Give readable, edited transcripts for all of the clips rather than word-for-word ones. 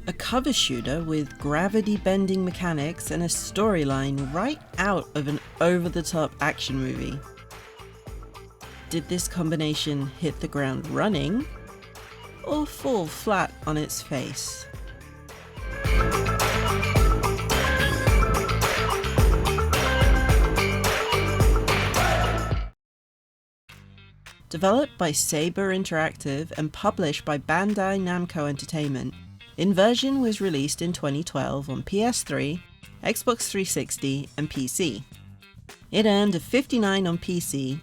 A cover shooter with gravity-bending mechanics and a storyline right out of an over-the-top action movie. Did this combination hit the ground running, or fall flat on its face? Developed by Saber Interactive and published by Bandai Namco Entertainment, Inversion was released in 2012 on PS3, Xbox 360 and PC. It earned a 59 on PC,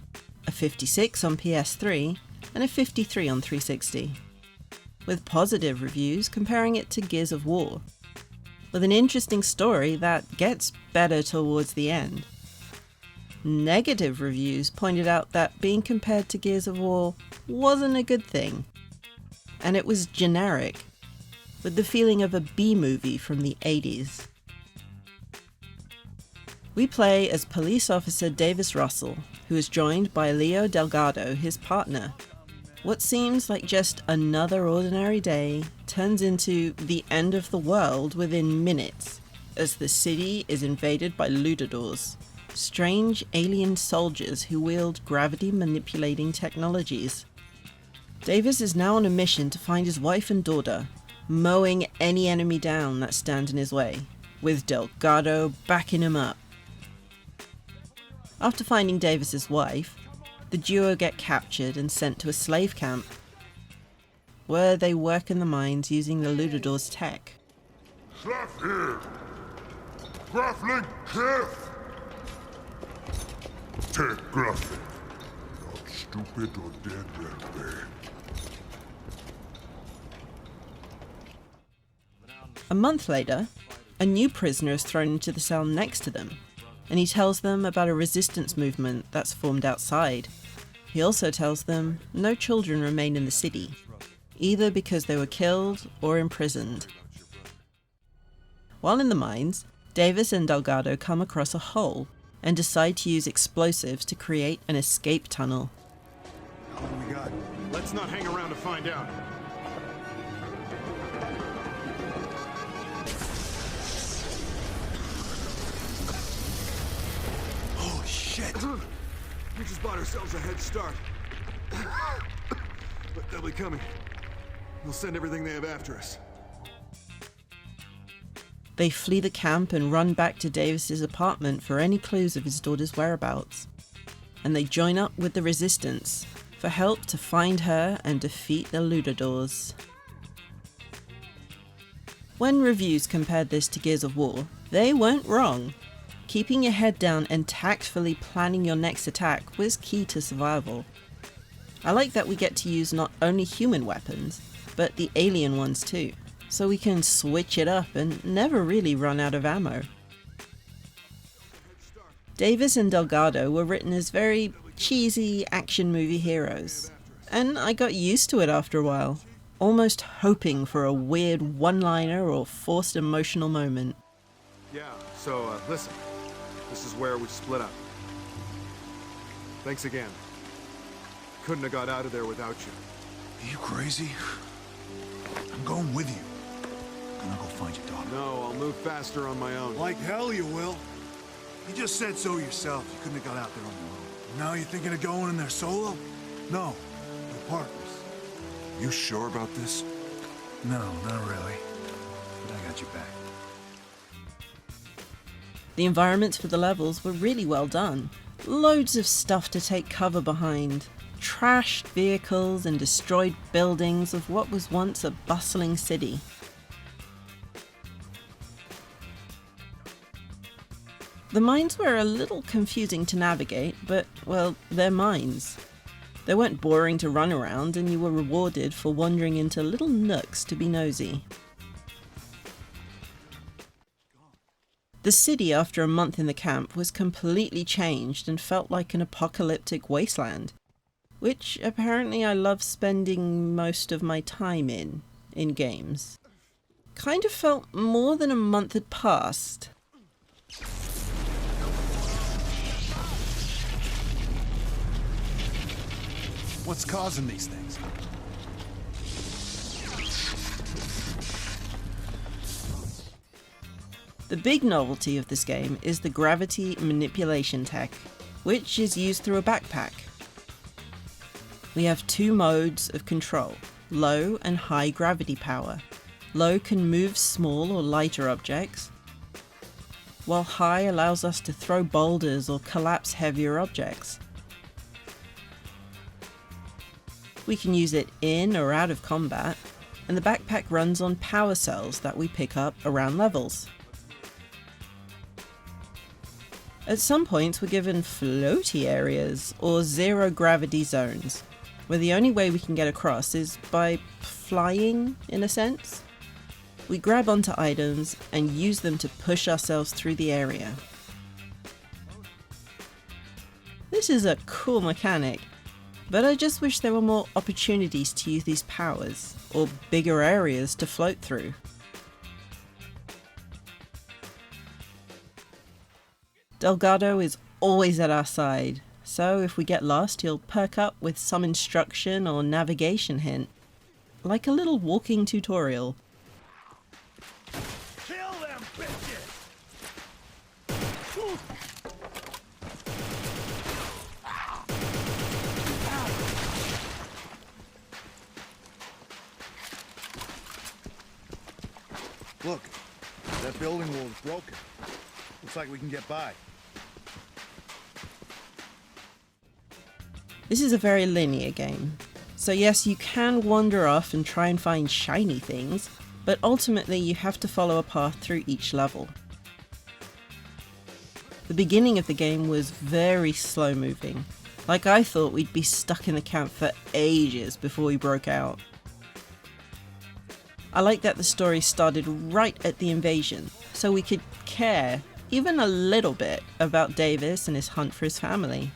a 56 on PS3 and a 53 on 360, with positive reviews comparing it to Gears of War, with an interesting story that gets better towards the end. Negative reviews pointed out that being compared to Gears of War wasn't a good thing, and it was generic, with the feeling of a B-movie from the 80s. We play as police officer Davis Russell, who is joined by Leo Delgado, his partner. What seems like just another ordinary day turns into the end of the world within minutes, as the city is invaded by lutadores, strange alien soldiers who wield gravity-manipulating technologies. Davis is now on a mission to find his wife and daughter, mowing any enemy down that stands in his way, with Delgado backing him up. After finding Davis's wife, the duo get captured and sent to a slave camp, where they work in the mines using the lutadores' tech. Slap here! Grappling cliff! Take grappling. Not stupid or dead that way. A month later, a new prisoner is thrown into the cell next to them, and he tells them about a resistance movement that's formed outside. He also tells them no children remain in the city, either because they were killed or imprisoned. While in the mines, Davis and Delgado come across a hole and decide to use explosives to create an escape tunnel. How long we got? Let's not hang around to find out. Holy shit! We just bought ourselves a head start. But they'll be coming. We'll send everything they have after us. They flee the camp and run back to Davis's apartment for any clues of his daughter's whereabouts. And they join up with the resistance for help to find her and defeat the lutadores. When reviews compared this to Gears of War, they weren't wrong. Keeping your head down and tactfully planning your next attack was key to survival. I like that we get to use not only human weapons, but the alien ones too, so we can switch it up and never really run out of ammo. Davis and Delgado were written as very cheesy action movie heroes, and I got used to it after a while, almost hoping for a weird one-liner or forced emotional moment. Yeah, so listen, this is where we split up. Thanks again. Couldn't have got out of there without you. Are you crazy? I'm going with you. I'm gonna go find your daughter. No, I'll move faster on my own. Like hell you will. You just said so yourself. You couldn't have got out there on your own. Now you're thinking of going in there solo? No, we're partners. You sure about this? No, not really. But I got your back. The environments for the levels were really well done. Loads of stuff to take cover behind. Trashed vehicles and destroyed buildings of what was once a bustling city. The mines were a little confusing to navigate, but, well, they're mines. They weren't boring to run around, and you were rewarded for wandering into little nooks to be nosy. The city, after a month in the camp, was completely changed and felt like an apocalyptic wasteland, which apparently I love spending most of my time in games. Kind of felt more than a month had passed. What's causing these things? The big novelty of this game is the gravity manipulation tech, which is used through a backpack. We have two modes of control, low and high gravity power. Low can move small or lighter objects, while high allows us to throw boulders or collapse heavier objects. We can use it in or out of combat, and the backpack runs on power cells that we pick up around levels. At some points we're given floaty areas or zero gravity zones, where the only way we can get across is by flying, in a sense. We grab onto items and use them to push ourselves through the area. This is a cool mechanic, but I just wish there were more opportunities to use these powers, or bigger areas to float through. Delgado is always at our side, so if we get lost he'll perk up with some instruction or navigation hint, like a little walking tutorial. Kill them bitches! Look, that building wall is broken. Looks like we can get by. This is a very linear game, so yes, you can wander off and try and find shiny things, but ultimately you have to follow a path through each level. The beginning of the game was very slow moving, like I thought we'd be stuck in the camp for ages before we broke out. I like that the story started right at the invasion, so we could care, even a little bit, about Davis and his hunt for his family.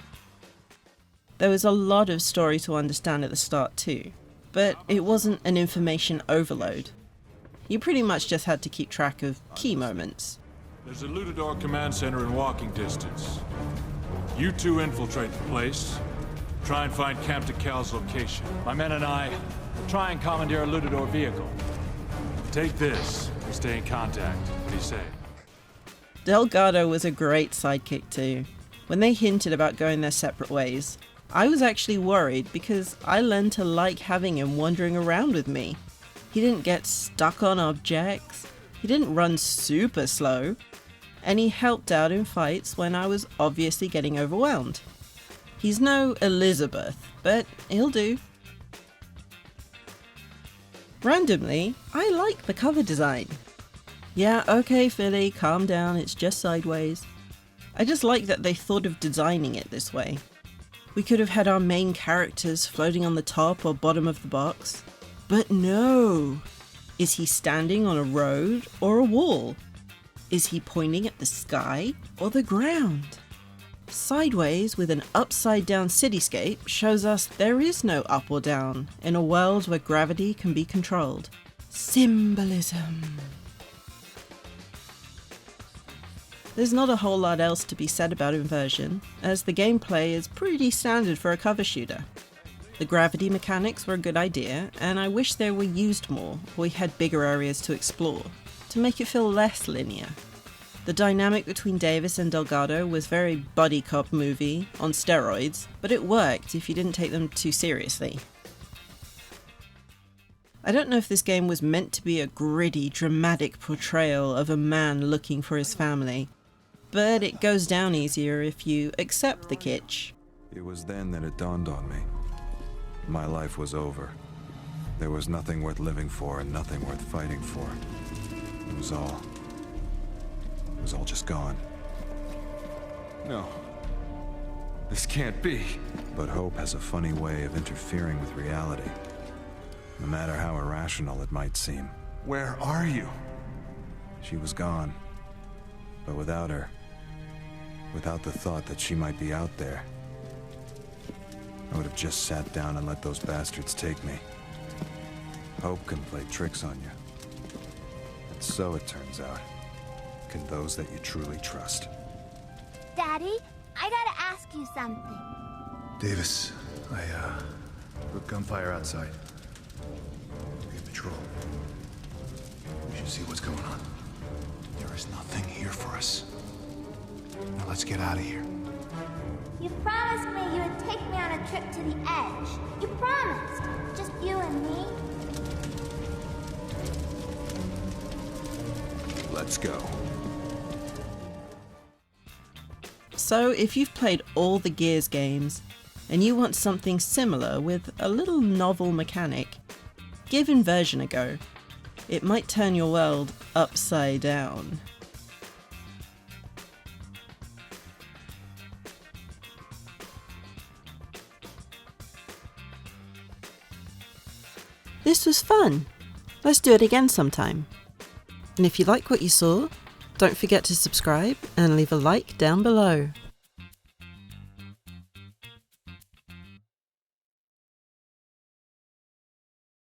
There was a lot of story to understand at the start too, but it wasn't an information overload. You pretty much just had to keep track of key moments. There's a lutador command center in walking distance. You two infiltrate the place. Try and find Camp DeKal's location. My men and I will try and commandeer a lutador vehicle. Take this. Stay in contact. Be safe. Delgado was a great sidekick too. When they hinted about going their separate ways, I was actually worried because I learned to like having him wandering around with me. He didn't get stuck on objects, he didn't run super slow, and he helped out in fights when I was obviously getting overwhelmed. He's no Elizabeth, but he'll do. Randomly, I like the cover design. Yeah, okay Philly, calm down, it's just sideways. I just like that they thought of designing it this way. We could have had our main characters floating on the top or bottom of the box. But no! Is he standing on a road or a wall? Is he pointing at the sky or the ground? Sideways with an upside down cityscape shows us there is no up or down in a world where gravity can be controlled. Symbolism. There's not a whole lot else to be said about Inversion, as the gameplay is pretty standard for a cover shooter. The gravity mechanics were a good idea, and I wish they were used more, or we had bigger areas to explore, to make it feel less linear. The dynamic between Davis and Delgado was very buddy cop movie, on steroids, but it worked if you didn't take them too seriously. I don't know if this game was meant to be a gritty, dramatic portrayal of a man looking for his family, but it goes down easier if you accept the kitsch. It was then that it dawned on me. My life was over. There was nothing worth living for and nothing worth fighting for. It was all just gone. No. This can't be. But hope has a funny way of interfering with reality. No matter how irrational it might seem. Where are you? She was gone. But without her, without the thought that she might be out there, I would have just sat down and let those bastards take me. Hope can play tricks on you. And so it turns out, can those that you truly trust. Daddy, I gotta ask you something. Davis, I heard gunfire outside. We have patrol. We should see what's going on. There is nothing here for us. Now let's get out of here. You promised me you would take me on a trip to the edge. You promised. Just you and me. Let's go. So if you've played all the Gears games, and you want something similar with a little novel mechanic, give Inversion a go. It might turn your world upside down. This was fun. Let's do it again sometime. And if you like what you saw, don't forget to subscribe and leave a like down below.